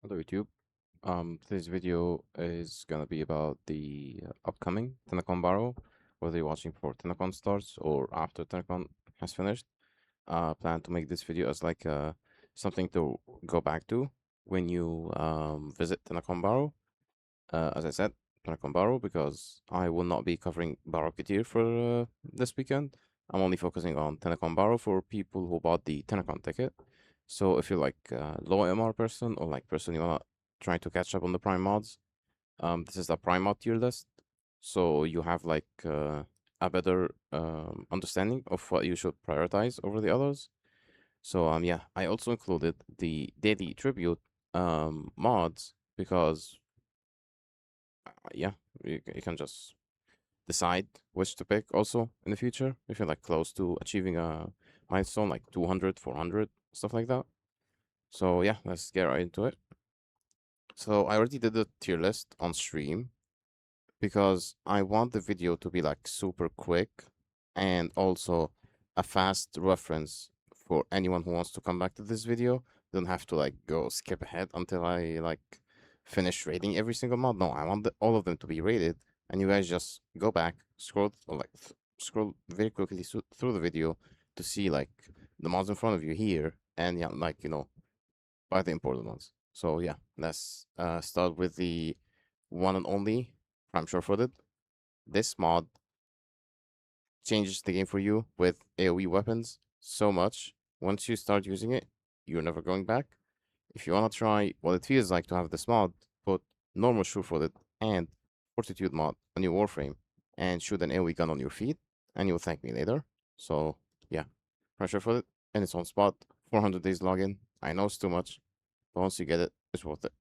Hello YouTube. Today's video is gonna be about the upcoming tennocon baro, whether you're watching before tennocon starts or after tennocon has finished. Plan to make this video as like something to go back to when you visit tennocon baro. As I said, tennocon baro because I will not be covering baro Katir for this weekend. I'm only focusing on tennocon baro for people who bought the tennocon ticket. So if you're like a low MR person or like person you wanna try to catch up on the prime mods, this is the prime mod tier list. So you have like a better understanding of what you should prioritize over the others. So yeah, I also included the daily tribute mods because yeah, you can just decide which to pick also in the future if you're like close to achieving a milestone like 200, 400, stuff like that. So yeah, let's get right into it. So I already did the tier list on stream because I want the video to be like super quick and also a fast reference for anyone who wants to come back to this video. Don't have to like go skip ahead until I like finish rating every single mod. No, I want all of them to be rated, and you guys just go back, scroll or like scroll very quickly through the video to see like the mods in front of you here, and yeah, like buy the important ones. So yeah, let's start with the one and only Prime Sure-Footed. This mod changes the game for you with AoE weapons so much. Once you start using it, you're never going back. If you want to try what it feels like to have this mod, put normal Sure-Footed and Fortitude mod on your Warframe and shoot an AoE gun on your feet, and you'll thank me later. So yeah, Prime Sure-Footed in its own spot, 400 days login. I know it's too much, but once you get it, it's worth it.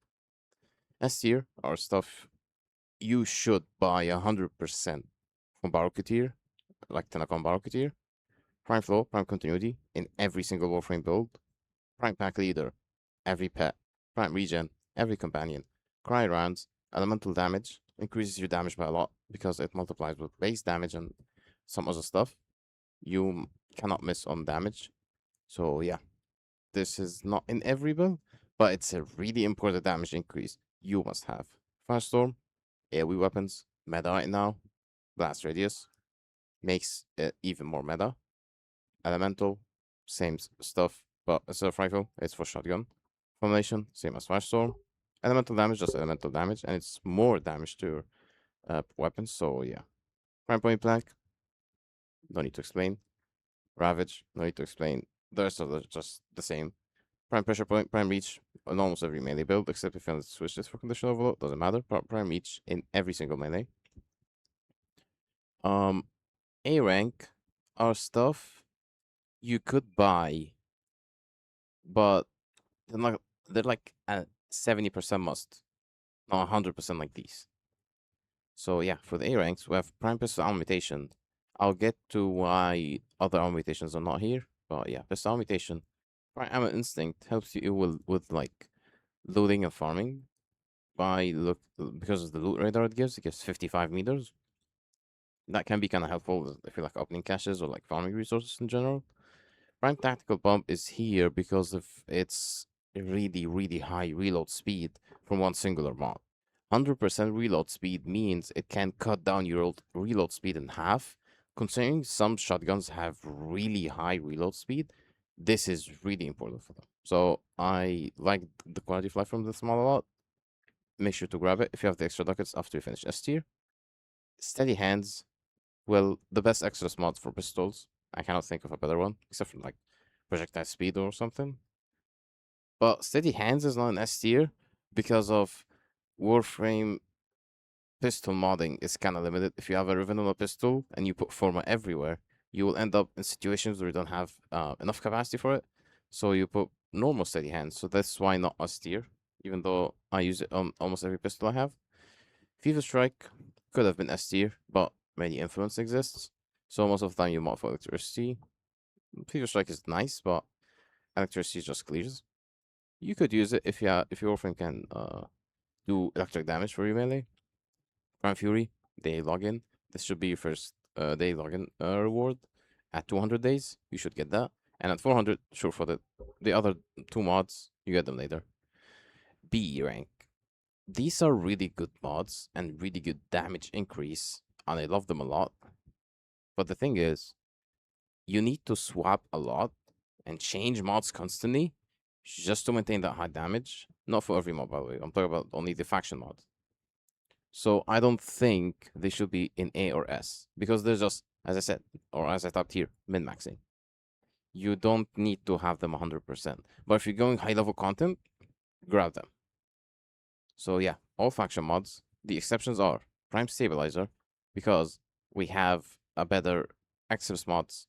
S tier are stuff you should buy 100% from Baroketeer, like Tenacon Baroketeer. Prime Flow, Prime Continuity in every single Warframe build. Prime Pack Leader, every pet. Prime Regen, every companion. Cry rounds, elemental damage, increases your damage by a lot because it multiplies with base damage and some other stuff. You cannot miss on damage. So yeah, this is not in every build, but it's a really important damage increase you must have. Firestorm, AoE weapons, meta right now. Blast Radius makes it even more meta. Elemental, same stuff, but instead of rifle, it's for shotgun. Formation, same as Firestorm. Elemental damage, just elemental damage, and it's more damage to your weapons, so yeah. Prime Point Blank, no need to explain. Ravage, no need to explain. The rest of them just the same. Prime Pressure Point, Prime Reach on almost every melee build, except if you want to switch this for conditional overload, doesn't matter. Prime Reach in every single melee. Um, A rank are stuff you could buy, but they're not. They're like a 70% must, not 100% like these. So yeah, for the A ranks, we have Prime Pistol Armor Mutation. I'll get to why other armor mutations are not here, but yeah, Pistol Armor Mutation. Prime Armor Instinct helps you with like looting and farming by look because of the loot radar it gives 55 meters. That can be kind of helpful if you like opening caches or like farming resources in general. Prime Tactical Bump is here because of its really, really high reload speed from one singular mod. 100% reload speed means it can cut down your reload speed in half. Considering some shotguns have really high reload speed, this is really important for them. So I like the quality of life from this mod a lot. Make sure to grab it if you have the extra ducats after you finish S tier. Steady Hands, well, the best Exodus mod for pistols. I cannot think of a better one, except for like projectile speed or something. But Steady Hands is not an S tier because of Warframe pistol modding is kind of limited. If you have a vanilla pistol and you put Forma everywhere, you will end up in situations where you don't have enough capacity for it. So you put normal Steady Hands. So that's why not S tier, even though I use it on almost every pistol I have. Fever Strike could have been S tier, but many influence exists. So most of the time you mod for electricity. Fever Strike is nice, but electricity just clears. You could use it if your Warframe can do electric damage for your melee. Prime Fury, day login. This should be your first day login reward. At 200 days, you should get that. And at 400, sure for the other two mods, you get them later. B rank. These are really good mods and really good damage increase, and I love them a lot. But the thing is, you need to swap a lot and change mods constantly just to maintain that high damage. Not for every mod, by the way. I'm talking about only the faction mod. So I don't think they should be in A or S because they're just, as I said, or as I typed here, min maxing. You don't need to have them 100%. But if you're going high level content, grab them. So yeah, all faction mods. The exceptions are Prime Stabilizer, because we have a better access mods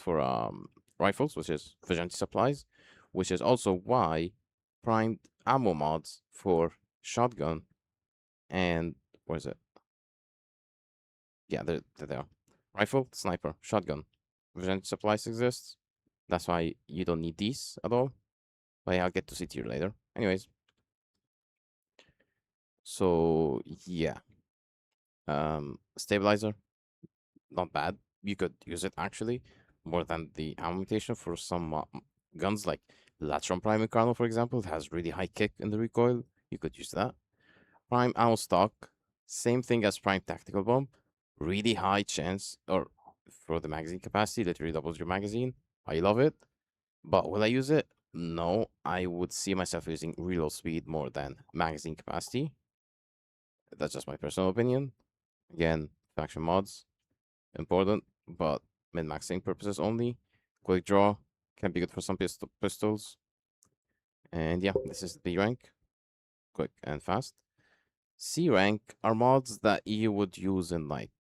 for rifles, which is vigilante supplies, which is also why primed ammo mods for shotgun and what is it? Yeah, there they are. Rifle, sniper, shotgun, vigilante supplies exists. That's why you don't need these at all. But yeah, I'll get to C tier later. Anyways, so yeah, stabilizer, not bad. You could use it actually more than the ammo mutation for some guns like Latron Prime Incarno, for example. It has really high kick in the recoil. You could use that. Prime ammo stock, same thing as Prime Tactical Bomb. Really high chance, or for the magazine capacity, literally doubles your magazine. I love it. But will I use it? No, I would see myself using reload speed more than magazine capacity. That's just my personal opinion. Again, faction mods, important, but min-maxing purposes only. Quick draw can be good for some pistols. And yeah, this is B rank, quick and fast. C rank are mods that you would use in like,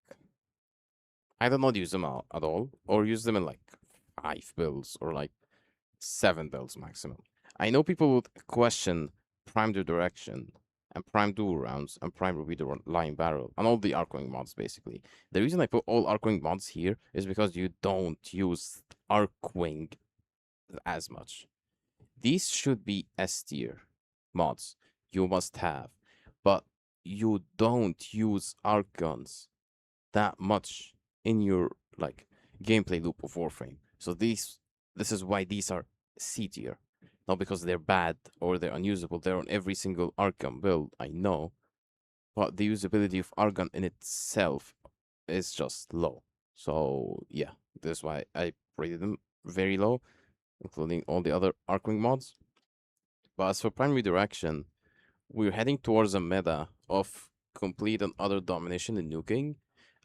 I don't not use them at all, or use them in like 5 builds or like 7 builds maximum. I know people would question Prime Do Direction and Prime Dual Rounds and Prime Ruby the Lion Barrel and all the Arcwing mods basically. The reason I put all Arcwing mods here is because you don't use Arcwing as much. These should be S tier mods. You must have. But you don't use arc guns that much in your like gameplay loop of Warframe. So this is why these are C tier. Not because they're bad or they're unusable. They're on every single Arkham build, I know. But the usability of Argon in itself is just low. So yeah, that's why I rated them very low, including all the other Arcwing mods. But as for Prime Redirection, we're heading towards a meta of complete and utter domination in nuking.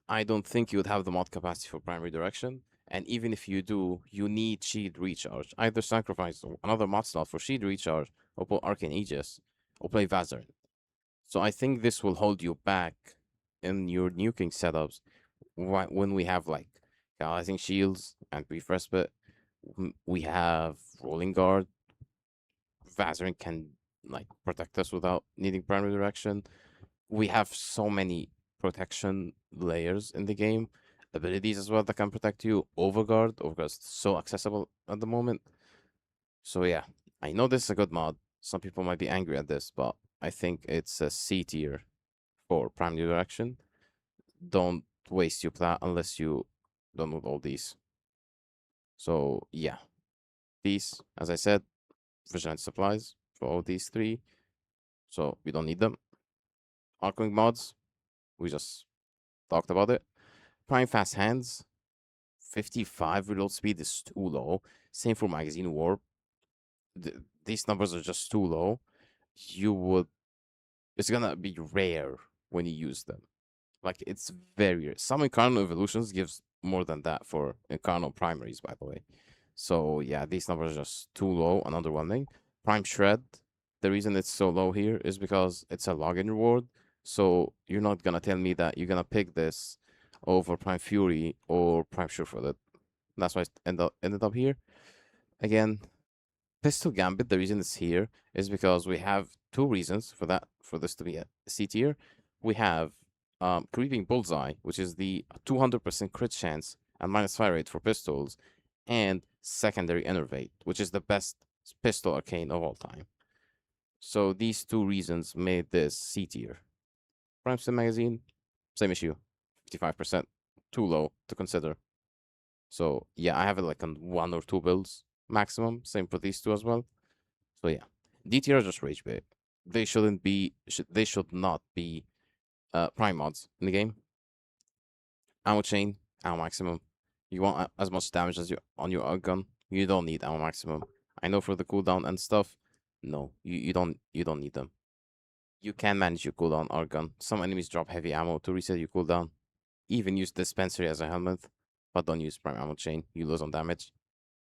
I don't think you would have the mod capacity for Prime Redirection. And even if you do, you need Shield Recharge. Either sacrifice another mod slot for Shield Recharge, or put Arcane Aegis, or play Vazarin. So I think this will hold you back in your nuking setups when we have like Paralyzing Shields and Brief Respite. We have Rolling Guard. Vazarin can like protect us without needing Prime Direction. We have so many protection layers in the game, abilities as well that can protect you. Overguard is so accessible at the moment. So yeah, I know this is a good mod. Some people might be angry at this, but I think it's a C tier for Prime New Direction. Don't waste your plat unless you don't need all these. So yeah, these, as I said, vigilante supplies for all these three. So we don't need them. Arcing mods, we just talked about it. Prime fast hands, 55 reload speed is too low. Same for magazine warp. These numbers are just too low. You would, it's gonna be rare when you use them. Like it's very rare. Some Incarno evolutions gives more than that for Incarno primaries, by the way. So yeah, these numbers are just too low and underwhelming. Prime Shred, the reason it's so low here is because it's a login reward. So you're not gonna tell me that you're gonna pick this over Prime Fury or Prime Surefoot. That's why it ended up here. Again, Pistol Gambit, the reason it's here is because we have two reasons for this to be a C tier. We have Creeping Bullseye, which is the 200% crit chance and minus fire rate for pistols, and Secondary Innervate, which is the best pistol arcane of all time. So these two reasons made this C tier. Prime Stim Magazine, same issue, 55%, too low to consider. So yeah, I have it like on 1 or 2 builds maximum. Same for these two as well. So yeah, D tier are just rage bait. They shouldn't be. They should not be prime mods in the game. Ammo chain, ammo maximum. You want as much damage as you on your AUG gun. You don't need ammo maximum. I know for the cooldown and stuff. No, you don't need them. You can manage your cooldown AUG gun. Some enemies drop heavy ammo to reset your cooldown. Even use dispensary as a helmet, but don't use prime ammo chain. You lose on damage.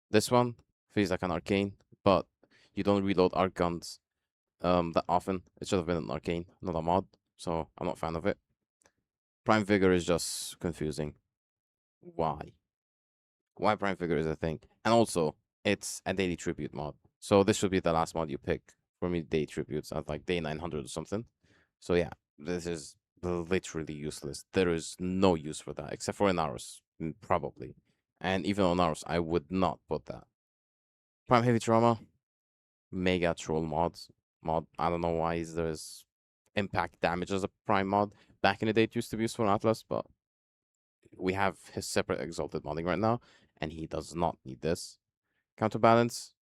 This one feels like an arcane, but you don't reload AUG guns that often. It should have been an arcane, not a mod. So I'm not a fan of it. Prime vigor is just confusing. Why? Why Prime Figure is a thing. And also, it's a daily tribute mod. So this should be the last mod you pick for me, day tributes at like day 900 or something. So yeah, this is literally useless. There is no use for that, except for Inaros, probably. And even on Inaros, I would not put that. Prime Heavy Trauma, mega troll mod. I don't know why there's impact damage as a prime mod. Back in the day, it used to be used for Atlas, but we have his separate exalted modding right now, and he does not need this. Counterbalance,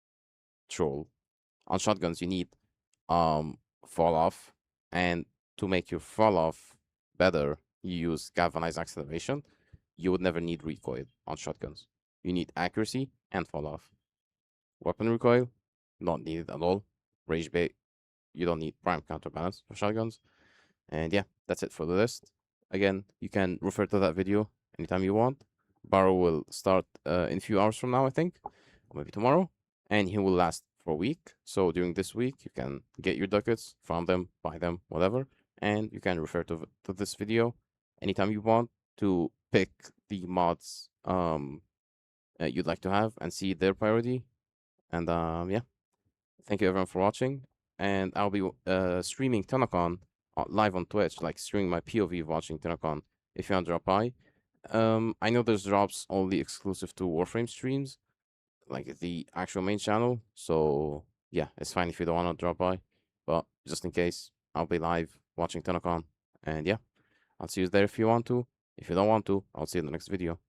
troll. On shotguns, you need fall off, and to make your fall off better, you use galvanized acceleration. You would never need recoil on shotguns. You need accuracy and fall off. Weapon recoil, not needed at all. Rage bait, you don't need prime counterbalance for shotguns. And yeah, that's it for the list. Again, you can refer to that video anytime you want. Baro will start in a few hours from now, I think, or maybe tomorrow, and he will last for a week. So during this week, you can get your ducats, farm them, buy them, whatever, and you can refer to this video anytime you want to pick the mods you'd like to have and see their priority. And yeah, thank you everyone for watching. And I'll be streaming tennocon live on Twitch, like streaming my POV of watching tennocon if you want to drop by. I know there's drops only exclusive to Warframe streams, like the actual main channel. So yeah, it's fine if you don't want to drop by, but just in case, I'll be live watching tennocon. And yeah, I'll see you there if you want to. If you don't want to, I'll see you in the next video.